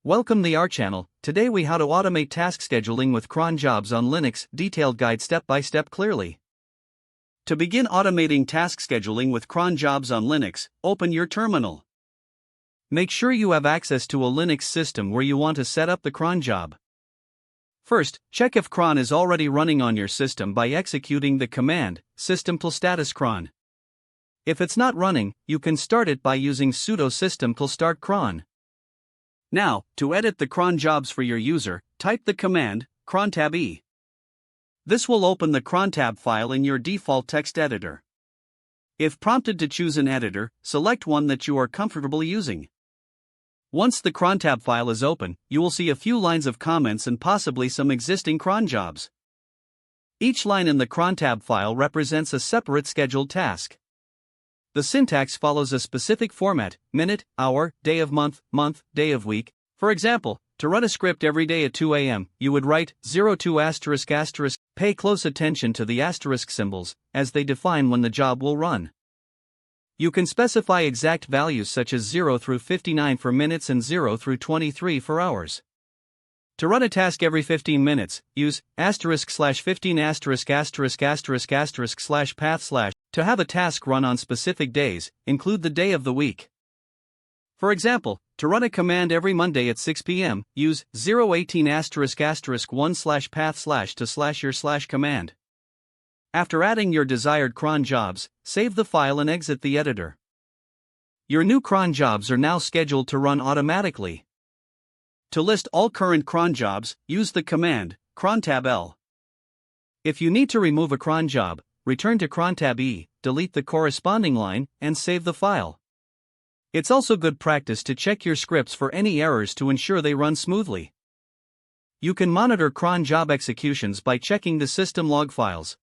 Welcome to our channel. Today we how to automate task scheduling with cron jobs on Linux. Detailed guide step by step clearly. To begin automating task scheduling with cron jobs on Linux, open your terminal. Make sure you have access to a Linux system where you want to set up the cron job. First, check if cron is already running on your system by executing the command system+status cron. If it's not running, you can start it by using sudo system+start cron. Now, to edit the cron jobs for your user, type the command crontab e. This will open the crontab file in your default text editor. If prompted to choose an editor, select one that you are comfortable using. Once the crontab file is open, you will see a few lines of comments and possibly some existing cron jobs. Each line in the crontab file represents a separate scheduled task. The syntax follows a specific format: minute, hour, day of month, day of week. For example, to run a script every day at 2 a.m., you would write 02***. Pay close attention to the asterisk symbols, as they define when the job will run. You can specify exact values such as 0 through 59 for minutes and 0 through 23 for hours. To run a task every 15 minutes, use **15*****/path/. To have a task run on specific days, include the day of the week. For example, to run a command every Monday at 6 p.m., use 018****1/path/ to /your command. After adding your desired cron jobs, save the file and exit the editor. Your new cron jobs are now scheduled to run automatically. To list all current cron jobs, use the command crontab l. If you need to remove a cron job, return to crontab e, delete the corresponding line, and save the file. It's also good practice to check your scripts for any errors to ensure they run smoothly. You can monitor cron job executions by checking the system log files.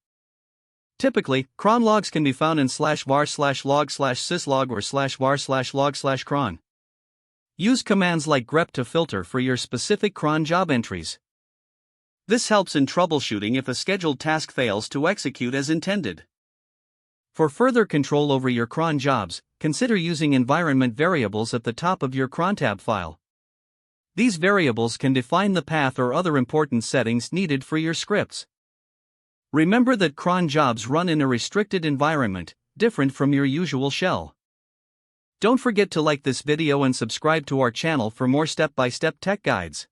Typically, cron logs can be found in /var/log/syslog or /var/log/cron. Use commands like grep to filter for your specific cron job entries. This helps in troubleshooting if a scheduled task fails to execute as intended. For further control over your cron jobs, consider using environment variables at the top of your crontab file. These variables can define the path or other important settings needed for your scripts. Remember that cron jobs run in a restricted environment, different from your usual shell. Don't forget to like this video and subscribe to our channel for more step-by-step tech guides.